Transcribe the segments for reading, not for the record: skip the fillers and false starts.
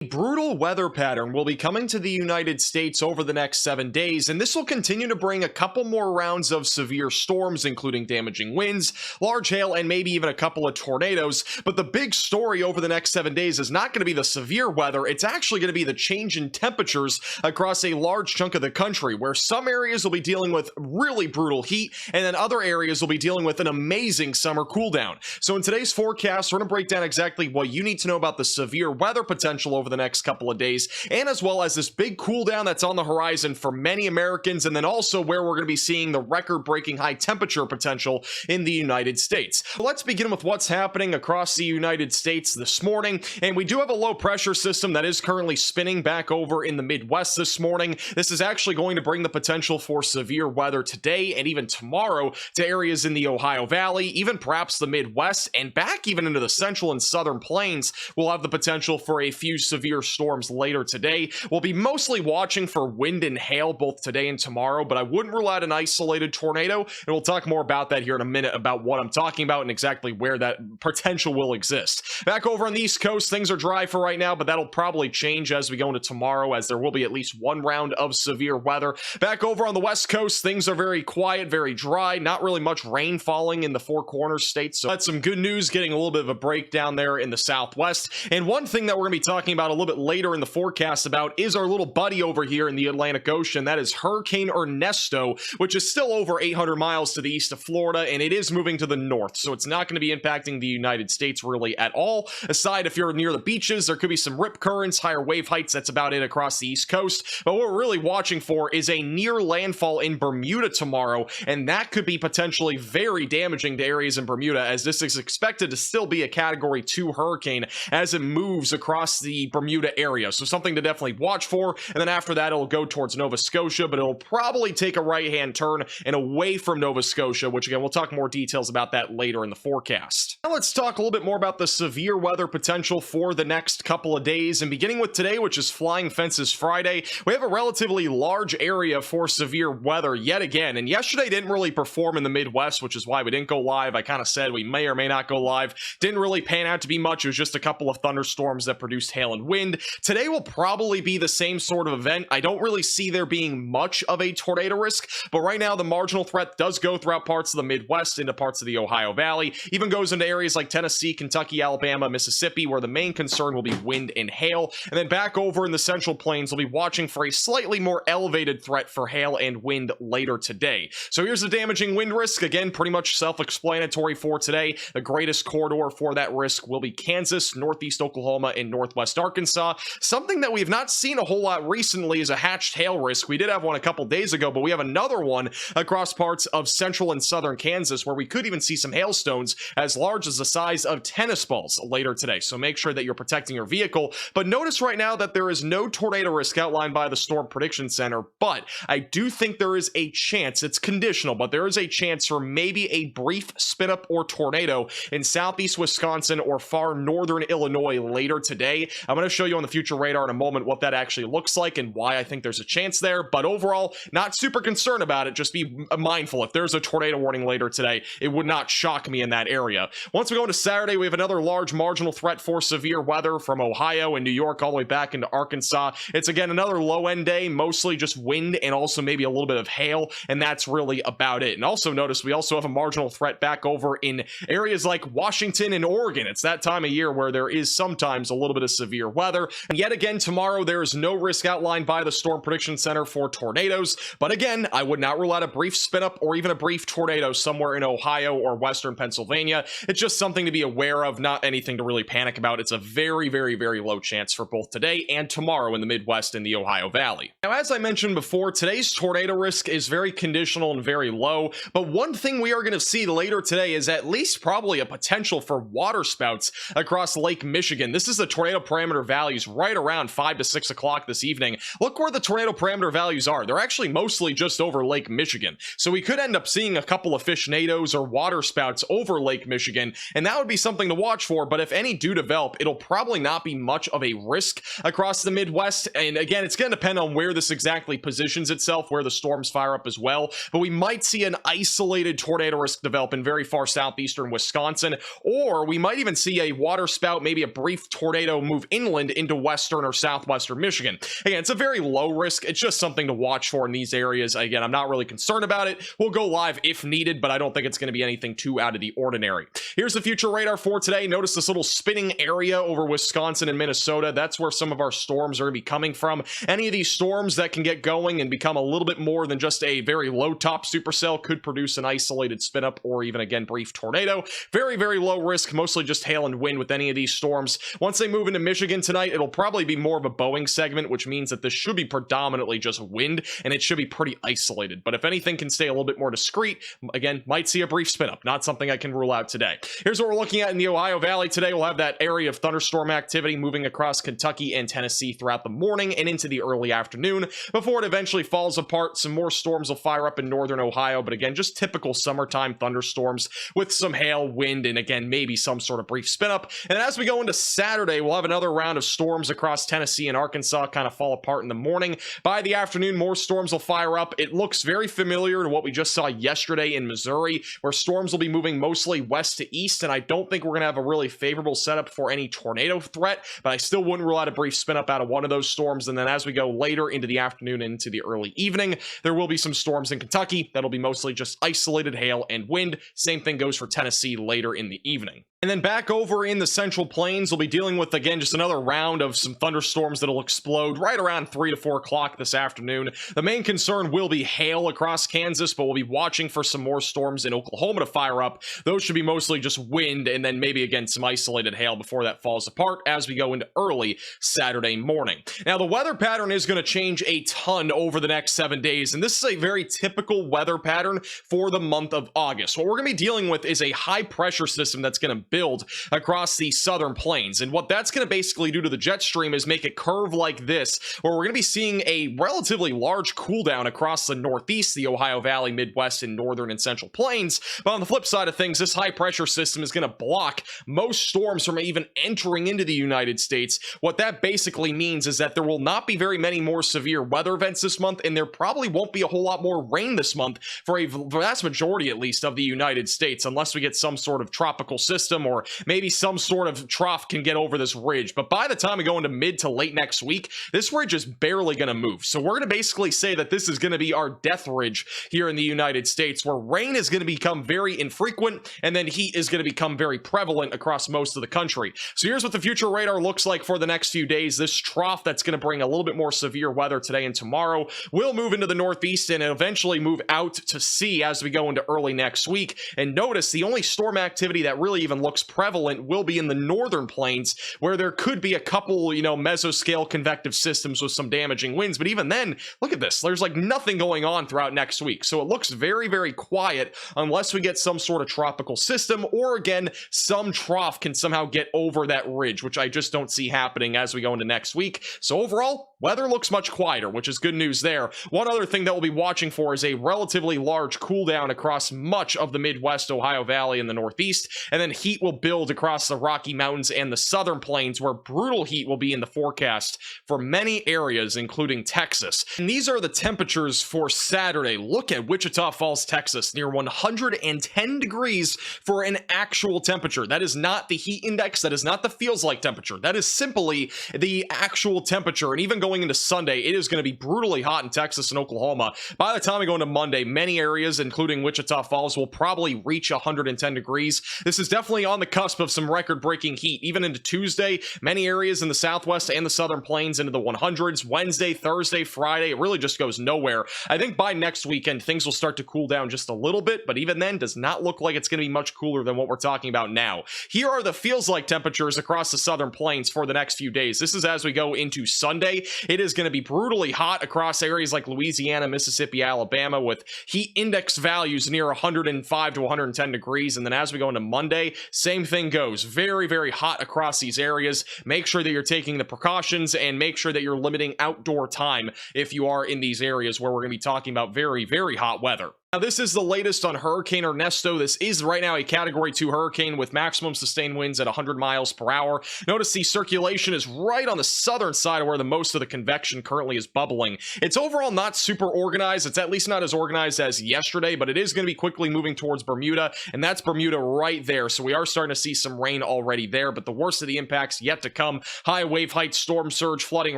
Brutal weather pattern will be coming to the United States over the next 7 days, and this will continue to bring a couple more rounds of severe storms, including damaging winds, large hail, and maybe even a couple of tornadoes. But the big story over the next 7 days is not going to be the severe weather, it's actually going to be the change in temperatures across a large chunk of the country, where some areas will be dealing with really brutal heat, and then other areas will be dealing with an amazing summer cool down. So in today's forecast, we're going to break down exactly what you need to know about the severe weather potential over the next couple of days, and as well as this big cool down that's on the horizon for many Americans, and then also where we're going to be seeing the record-breaking high temperature potential in the United States. Let's begin with what's happening across the United States this morning, and we do have a low pressure system that is currently spinning back over in the Midwest this morning. This is actually going to bring the potential for severe weather today and even tomorrow to areas in the Ohio Valley, even perhaps the Midwest, and back even into the central and southern plains. We'll have the potential for a few severe storms later today. We'll be mostly watching for wind and hail both today and tomorrow, but I wouldn't rule out an isolated tornado, and we'll talk more about that here in a minute, about what I'm talking about and exactly where that potential will exist. Back over on the East Coast, things are dry for right now, but that'll probably change as we go into tomorrow, as there will be at least one round of severe weather. Back over on the West Coast, things are very quiet, very dry, not really much rain falling in the Four Corners states, so that's some good news, getting a little bit of a break down there in the Southwest. And one thing that we're going to be talking about a little bit later in the forecast about is our little buddy over here in the Atlantic Ocean. That is Hurricane Ernesto, which is still over 800 miles to the east of Florida, and it is moving to the north, so it's not going to be impacting the United States really at all. Aside, if you're near the beaches, there could be some rip currents, higher wave heights. That's about it across the East Coast. But what we're really watching for is a near landfall in Bermuda tomorrow, and that could be potentially very damaging to areas in Bermuda, as this is expected to still be a Category 2 hurricane as it moves across the Bermuda area. So something to definitely watch for. And then after that, it'll go towards Nova Scotia, but it'll probably take a right-hand turn and away from Nova Scotia, which again, we'll talk more details about that later in the forecast. Now let's talk a little bit more about the severe weather potential for the next couple of days. And beginning with today, which is Flying Fences Friday, we have a relatively large area for severe weather yet again. And yesterday didn't really perform in the Midwest, which is why we didn't go live. I kind of said we may or may not go live. Didn't really pan out to be much. It was just a couple of thunderstorms that produced hail and wind. Today will probably be the same sort of event. I don't really see there being much of a tornado risk, but right now the marginal threat does go throughout parts of the Midwest, into parts of the Ohio Valley, even goes into areas like Tennessee, Kentucky, Alabama, Mississippi, where the main concern will be wind and hail. And then back over in the Central Plains, we'll be watching for a slightly more elevated threat for hail and wind later today. So here's the damaging wind risk. Again, pretty much self-explanatory for today. The greatest corridor for that risk will be Kansas, Northeast Oklahoma, and Northwest Arkansas. Something that we've not seen a whole lot recently is a hatched hail risk. We did have one a couple days ago, but we have another one across parts of central and southern Kansas, where we could even see some hailstones as large as the size of tennis balls later today. So make sure that you're protecting your vehicle. But notice right now that there is no tornado risk outlined by the Storm Prediction Center, but I do think there is a chance, it's conditional, but there is a chance for maybe a brief spin up or tornado in southeast Wisconsin or far northern Illinois later today. I'm going to show you on the future radar in a moment what that actually looks like and why I think there's a chance there. But overall, not super concerned about it. Just be mindful, if there's a tornado warning later today, it would not shock me in that area. Once we go into Saturday, we have another large marginal threat for severe weather from Ohio and New York all the way back into Arkansas. It's again another low end day, mostly just wind and also maybe a little bit of hail, and that's really about it. And also notice we also have a marginal threat back over in areas like Washington and Oregon. It's that time of year where there is sometimes a little bit of severe weather. And yet again, tomorrow there is no risk outlined by the Storm Prediction Center for tornadoes, but again, I would not rule out a brief spin up or even a brief tornado somewhere in Ohio or western Pennsylvania. It's just something to be aware of, not anything to really panic about. It's a very, very, very low chance for both today and tomorrow in the Midwest and the Ohio Valley. Now, as I mentioned before, today's tornado risk is very conditional and very low, but one thing we are going to see later today is at least probably a potential for water spouts across Lake Michigan. This is the tornado parameter values right around 5 to 6 o'clock this evening. Look where the tornado parameter values are. They're actually mostly just over Lake Michigan. So we could end up seeing a couple of fishnados or water spouts over Lake Michigan, and that would be something to watch for. But if any do develop, it'll probably not be much of a risk across the Midwest. And again, it's going to depend on where this exactly positions itself, where the storms fire up as well. But we might see an isolated tornado risk develop in very far southeastern Wisconsin, or we might even see a water spout, maybe a brief tornado move inland inland into western or southwestern Michigan. Again, it's a very low risk. It's just something to watch for in these areas. Again, I'm not really concerned about it. We'll go live if needed, but I don't think it's going to be anything too out of the ordinary. Here's the future radar for today. Notice this little spinning area over Wisconsin and Minnesota. That's where some of our storms are going to be coming from. Any of these storms that can get going and become a little bit more than just a very low top supercell could produce an isolated spin up or even, again, brief tornado. Very, very low risk, mostly just hail and wind with any of these storms. Once they move into Michigan tonight, it'll probably be more of a Boeing segment, which means that this should be predominantly just wind, and it should be pretty isolated. But if anything can stay a little bit more discreet, again, might see a brief spin up. Not something I can rule out today. Here's what we're looking at in the Ohio Valley today. We'll have that area of thunderstorm activity moving across Kentucky and Tennessee throughout the morning and into the early afternoon before it eventually falls apart. Some more storms will fire up in northern Ohio, but again, just typical summertime thunderstorms with some hail, wind, and again, maybe some sort of brief spin up. And as we go into Saturday, we'll have another round of storms across Tennessee and Arkansas kind of fall apart in the morning. By the afternoon, more storms will fire up. It looks very familiar to what we just saw yesterday in Missouri, where storms will be moving mostly west to east, and I don't think we're going to have a really favorable setup for any tornado threat, but I still wouldn't rule out a brief spin up out of one of those storms. And then as we go later into the afternoon and into the early evening, there will be some storms in Kentucky that'll be mostly just isolated hail and wind. Same thing goes for Tennessee later in the evening. And then back over in the Central Plains, we'll be dealing with, again, just another round of some thunderstorms that'll explode right around 3 to 4 o'clock this afternoon. The main concern will be hail across Kansas, but we'll be watching for some more storms in Oklahoma to fire up. Those should be mostly just wind and then maybe, again, some isolated hail before that falls apart as we go into early Saturday morning. Now, the weather pattern is going to change a ton over the next 7 days, and this is a very typical weather pattern for the month of August. What we're going to be dealing with is a high-pressure system that's going to build across the southern plains, and what that's going to basically do to the jet stream is make it curve like this, where we're going to be seeing a relatively large cool down across the northeast, the Ohio Valley, Midwest, and northern and central plains. But on the flip side of things, this high pressure system is going to block most storms from even entering into the United States. What that basically means is that there will not be very many more severe weather events this month, and there probably won't be a whole lot more rain this month for a vast majority, at least, of the United States, unless we get some sort of tropical system or maybe some sort of trough can get over this ridge. But by the time we go into mid to late next week, this ridge is barely going to move. So we're going to basically say that this is going to be our death ridge here in the United States, where rain is going to become very infrequent and then heat is going to become very prevalent across most of the country. So here's what the future radar looks like for the next few days. This trough that's going to bring a little bit more severe weather today and tomorrow will move into the northeast and eventually move out to sea as we go into early next week. And notice the only storm activity that really even looks prevalent will be in the northern plains, where there could be a couple, mesoscale convective systems with some damaging winds. But even then, look at this. There's like nothing going on throughout next week. So it looks very, very quiet unless we get some sort of tropical system, or again, some trough can somehow get over that ridge, which I just don't see happening as we go into next week. So overall, weather looks much quieter, which is good news there. One other thing that we'll be watching for is a relatively large cool down across much of the Midwest, Ohio Valley, and the Northeast, and then heat will build across the Rocky Mountains and the southern plains, where brutal heat will be in the forecast for many areas, including Texas. And these are the temperatures for Saturday. Look at Wichita Falls, Texas, near 110 degrees for an actual temperature. That is not the heat index. That is not the feels like temperature. That is simply the actual temperature. And even going into Sunday, it is going to be brutally hot in Texas and Oklahoma. By the time we go into Monday, many areas, including Wichita Falls, will probably reach 110 degrees. This is definitely on the cusp of some record-breaking heat. Even into Tuesday, many areas in the southwest and the southern plains into the 100s. Wednesday, Thursday, Friday, it really just goes nowhere. I think by next weekend, things will start to cool down just a little bit, but even then, does not look like it's going to be much cooler than what we're talking about now. Here are the feels-like temperatures across the southern plains for the next few days. This is as we go into Sunday. It is going to be brutally hot across areas like Louisiana, Mississippi, Alabama, with heat index values near 105 to 110 degrees. And then as we go into Monday, same thing goes. Very, very hot across these areas. Make sure that you're taking the precautions and make sure that you're limiting outdoor time if you are in these areas where we're going to be talking about very, very hot weather. Now, this is the latest on Hurricane Ernesto. This is right now a Category 2 hurricane with maximum sustained winds at 100 miles per hour. Notice the circulation is right on the southern side of where the most of the convection currently is bubbling. It's overall not super organized. It's at least not as organized as yesterday, but it is going to be quickly moving towards Bermuda, and that's Bermuda right there. So we are starting to see some rain already there, but the worst of the impacts yet to come. High wave height, storm surge, flooding,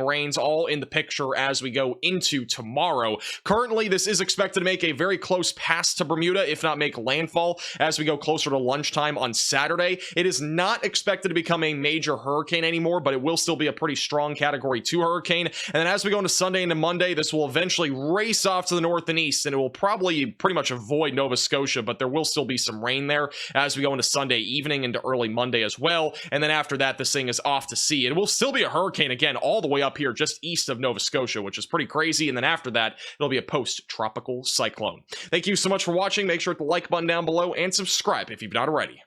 rains, all in the picture as we go into tomorrow. Currently, this is expected to make a very close pass to Bermuda, if not make landfall, as we go closer to lunchtime on Saturday. It is not expected to become a major hurricane anymore, but it will still be a pretty strong Category 2 hurricane. And then as we go into Sunday into Monday, this will eventually race off to the north and east, and it will probably pretty much avoid Nova Scotia, but there will still be some rain there as we go into Sunday evening into early Monday as well. And then after that, this thing is off to sea. It will still be a hurricane again, all the way up here just east of Nova Scotia, which is pretty crazy. And then after that, it'll be a post-tropical cyclone. Thank you so much for watching. Make sure to hit the like button down below and subscribe if you've not already.